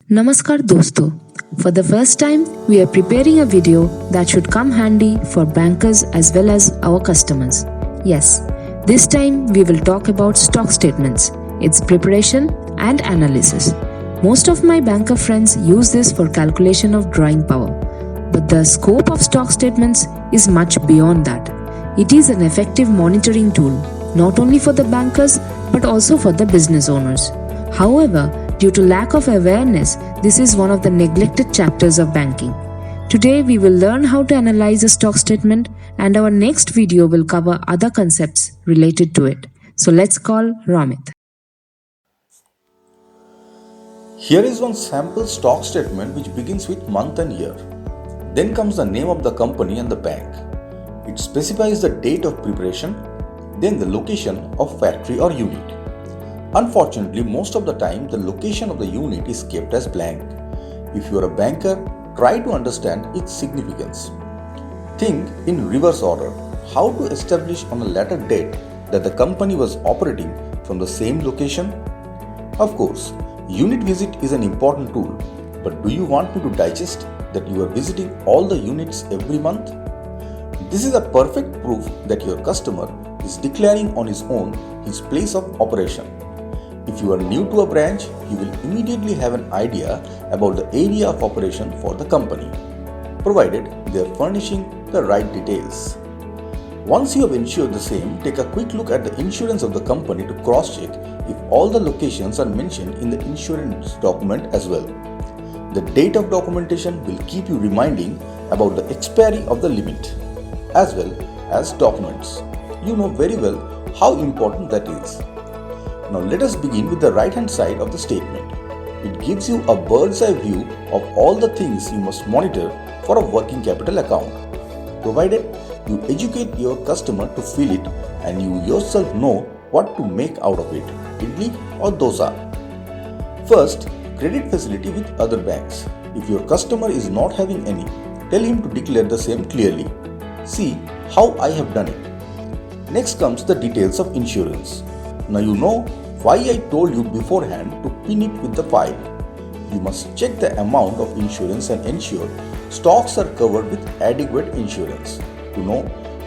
Namaskar dosto. For the first time, we are preparing a video that should come handy for bankers as well as our customers. Yes, this time we will talk about stock statements, its preparation and analysis. Most of my banker friends use this for calculation of drawing power. But the scope of stock statements is much beyond that. It is an effective monitoring tool, not only for the bankers but also for the business owners. However, due to lack of awareness, this is one of the neglected chapters of banking. Today, we will learn how to analyze a stock statement, and our next video will cover other concepts related to it. So let's call Ramit. Here is one sample stock statement which begins with month and year. Then comes the name of the company and the bank. It specifies the date of preparation, then the location of factory or unit. Unfortunately, most of the time the location of the unit is kept as blank. If you are a banker, try to understand its significance. Think in reverse order how to establish on a later date that the company was operating from the same location. Of course, unit visit is an important tool, but do you want me to digest that you are visiting all the units every month? This is a perfect proof that your customer is declaring on his own his place of operation. If you are new to a branch, you will immediately have an idea about the area of operation for the company, provided they are furnishing the right details. Once you have ensured the same, take a quick look at the insurance of the company to cross-check if all the locations are mentioned in the insurance document as well. The date of documentation will keep you reminding about the expiry of the limit, as well as documents. You know very well how important that is. Now let us begin with the right hand side of the statement. It gives you a bird's eye view of all the things you must monitor for a working capital account, provided you educate your customer to fill it and you yourself know what to make out of it, idli or dosa. First, credit facility with other banks. If your customer is not having any, tell him to declare the same clearly. See how I have done it. Next comes the details of insurance. Now you know why I told you beforehand to pin it with the file. You must check the amount of insurance and ensure stocks are covered with adequate insurance. To know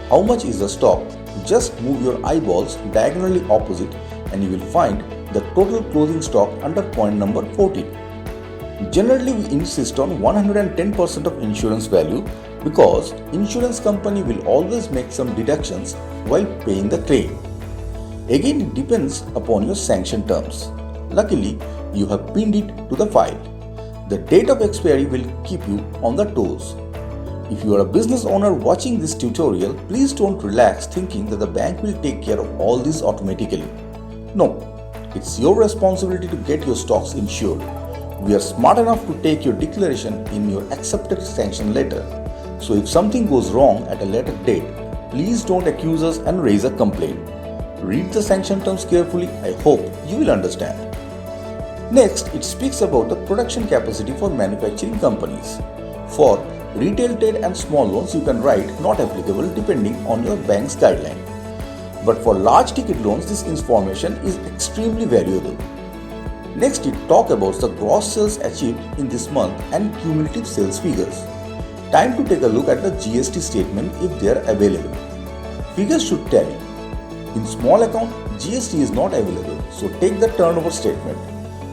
how much is the stock, just move your eyeballs diagonally opposite and you will find the total closing stock under point number 14. Generally, we insist on 110% of insurance value because insurance company will always make some deductions while paying the claim. Again, it depends upon your sanction terms. Luckily, you have pinned it to the file. The date of expiry will keep you on the toes. If you are a business owner watching this tutorial, please don't relax thinking that the bank will take care of all this automatically. No, it's your responsibility to get your stocks insured. We are smart enough to take your declaration in your accepted sanction letter. So if something goes wrong at a later date, please don't accuse us and raise a complaint. Read the sanction terms carefully. I hope you will understand. Next, it speaks about the production capacity for manufacturing companies. For retail trade and small loans, you can write not applicable depending on your bank's guideline. But for large ticket loans, this information is extremely valuable. Next, it talks about the gross sales achieved in this month and cumulative sales figures. Time to take a look at the GST statement if they are available. Figures should tally. In small account, GST is not available, so take the turnover statement.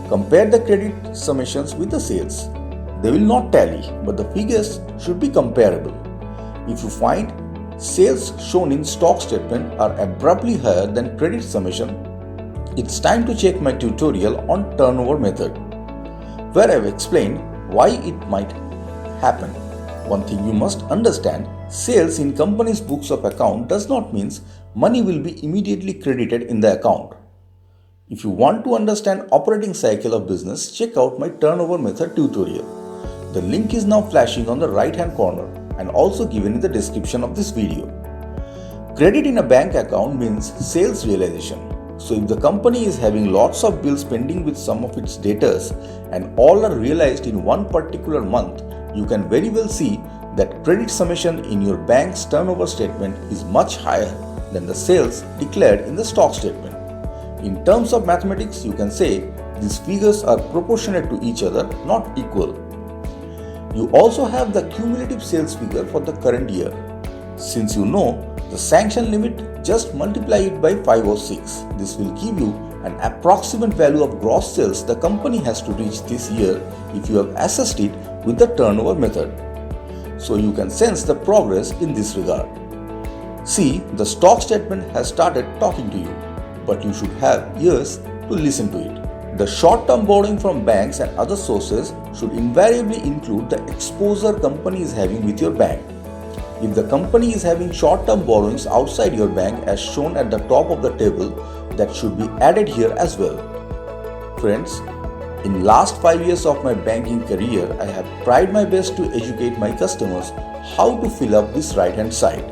Compare the credit summations with the sales. They will not tally, but the figures should be comparable. If you find sales shown in stock statement are abruptly higher than credit summation, it's time to check my tutorial on turnover method, where I've explained why it might happen. One thing you must understand, sales in company's books of account does not mean money will be immediately credited in the account. If you want to understand operating cycle of business, check out my turnover method tutorial. The link is now flashing on the right hand corner and also given in the description of this video. Credit in a bank account means sales realization. So if the company is having lots of bills pending with some of its debtors and all are realized in one particular month, you can very well see that credit summation in your bank's turnover statement is much higher than the sales declared in the stock statement. In terms of mathematics, you can say These figures are proportionate to each other, not equal. You also have the cumulative sales figure for the current year. Since you know the sanction limit, just multiply it by 5 or 6. This will give you an approximate value of gross sales the company has to reach this year if you have assessed it with the turnover method. So you can sense the progress in this regard. See, the stock statement has started talking to you, but you should have ears to listen to it. The short-term borrowing from banks and other sources should invariably include the exposure company is having with your bank. If the company is having short-term borrowings outside your bank as shown at the top of the table, that should be added here as well. Friends, in last 5 years of my banking career, I have tried my best to educate my customers how to fill up this right-hand side.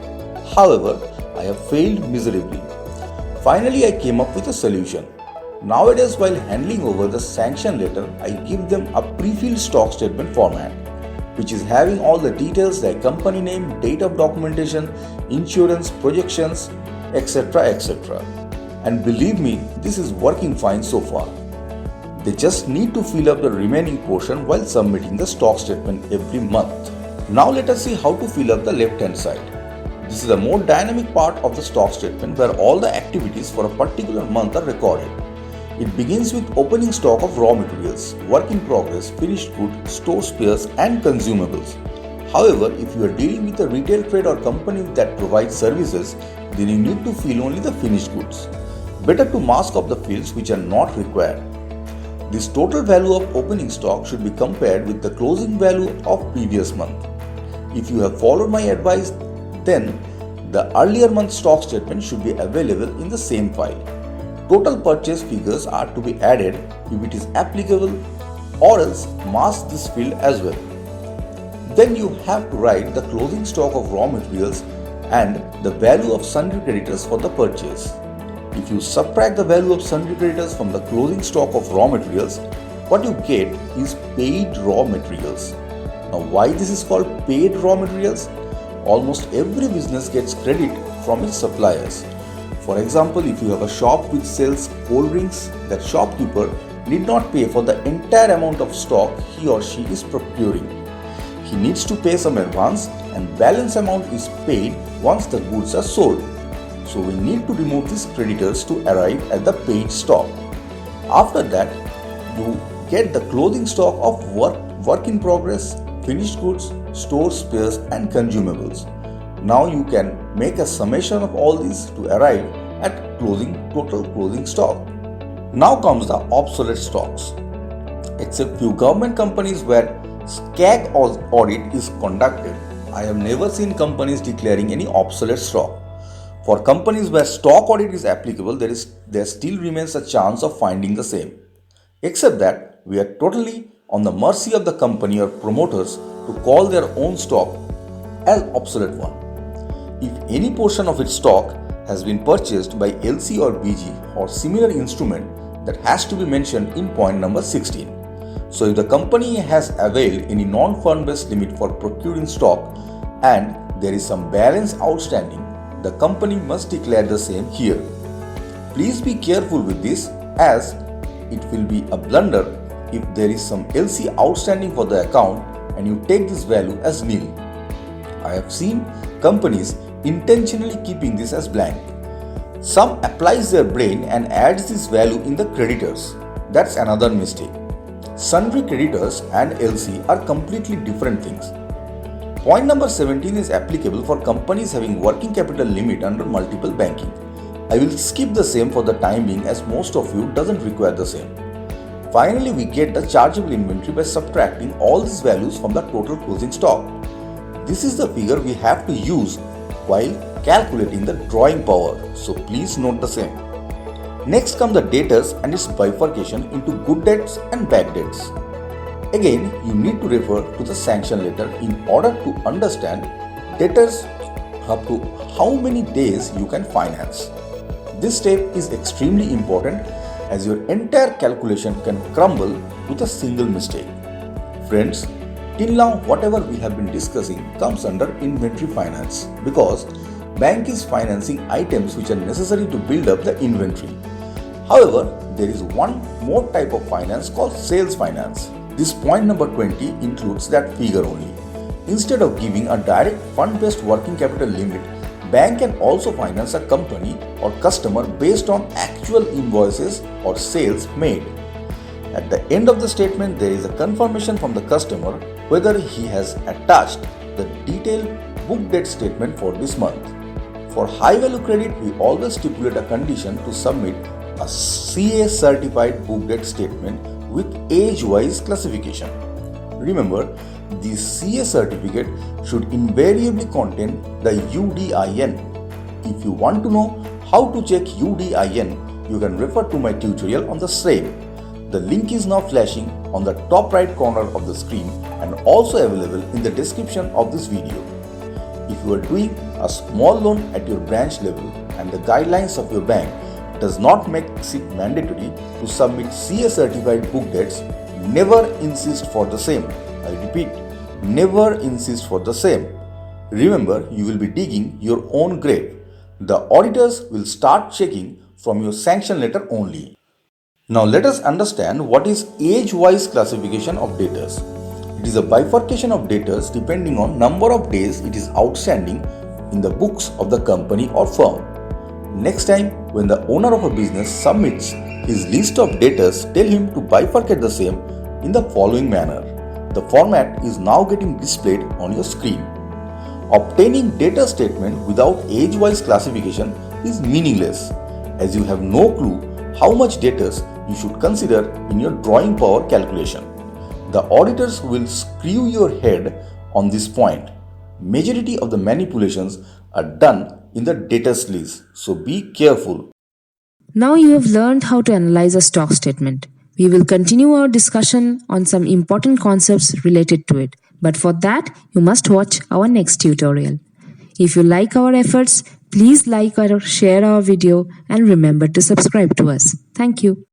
However, I have failed miserably. Finally, I came up with a solution. Nowadays, while handing over the sanction letter, I give them a pre-filled stock statement format, which is having all the details like company name, date of documentation, insurance, projections, etc. etc. And believe me, this is working fine so far. They just need to fill up the remaining portion while submitting the stock statement every month. Now let us see how to fill up the left-hand side. This is a more dynamic part of the stock statement where all the activities for a particular month are recorded. It begins with opening stock of raw materials, work in progress, finished goods, store spares and consumables. However, if you are dealing with a retail trade or company that provides services, then you need to fill only the finished goods. Better to mask up the fields which are not required. This total value of opening stock should be compared with the closing value of previous month. If you have followed my advice, then the earlier month stock statement should be available in the same file. Total purchase figures are to be added if it is applicable, or else mask this field as well. Then you have to write the closing stock of raw materials and the value of sundry creditors for the purchase. If you subtract the value of sundry creditors from the closing stock of raw materials, what you get is paid raw materials. Now, why this is called paid raw materials? Almost every business gets credit from its suppliers. For example, if you have a shop which sells cold drinks, that shopkeeper need not pay for the entire amount of stock he or she is procuring. He needs to pay some advance and balance amount is paid once the goods are sold. So we need to remove these creditors to arrive at the paid stock. After that, you get the closing stock of work in progress, finished goods, store spares and consumables. Now you can make a summation of all these to arrive at total closing stock. Now comes the obsolete stocks. Except few government companies where SCAG audit is conducted, I have never seen companies declaring any obsolete stock. For companies where stock audit is applicable, there still remains a chance of finding the same. Except that we are totally on the mercy of the company or promoters to call their own stock as obsolete one. If any portion of its stock has been purchased by LC or BG or similar instrument, that has to be mentioned in point number 16. So if the company has availed any non-fund-based limit for procuring stock and there is some balance outstanding, the company must declare the same here. Please be careful with this, as it will be a blunder if there is some LC outstanding for the account and you take this value as nil. I have seen companies intentionally keeping this as blank. Some applies their brain and adds this value in the creditors. That's another mistake. Sundry creditors and LC are completely different things. Point number 17 is applicable for companies having working capital limit under multiple banking. I will skip the same for the time being, as most of you doesn't require the same. Finally, we get the chargeable inventory by subtracting all these values from the total closing stock. This is the figure we have to use while calculating the drawing power, so please note the same. Next come the debtors and its bifurcation into good debts and bad debts. Again, you need to refer to the sanction letter in order to understand debtors up to how many days you can finance. This step is extremely important, as your entire calculation can crumble with a single mistake. Friends, till now whatever we have been discussing comes under inventory finance, because bank is financing items which are necessary to build up the inventory. However, there is one more type of finance called sales finance. This point number 20 includes that figure only. Instead of giving a direct fund-based working capital limit, bank can also finance a company or customer based on actual invoices or sales made. At the end of the statement, there is a confirmation from the customer whether he has attached the detailed book date statement for this month. For high value credit, we always stipulate a condition to submit a CA certified book date statement with age-wise classification. Remember, the CA certificate should invariably contain the UDIN. If you want to know how to check UDIN, you can refer to my tutorial on the same. The link is now flashing on the top right corner of the screen and also available in the description of this video. If you are doing a small loan at your branch level and the guidelines of your bank does not make it mandatory to submit CA certified book dates, never insist for the same. I repeat, never insist for the same. Remember, you will be digging your own grave. The auditors will start checking from your sanction letter only. Now let us understand what is age-wise classification of debtors. It is a bifurcation of debtors depending on number of days it is outstanding in the books of the company or firm. Next time, when the owner of a business submits his list of debtors, tell him to bifurcate the same in the following manner. The format is now getting displayed on your screen. Obtaining debtor statement without age-wise classification is meaningless, as you have no clue how much debtors you should consider in your drawing power calculation. The auditors will screw your head on this point. Majority of the manipulations are done in the debtors list, so be careful. Now you have learned how to analyze a stock statement. We will continue our discussion on some important concepts related to it. But for that, you must watch our next tutorial. If you like our efforts, please like or share our video and remember to subscribe to us. Thank you.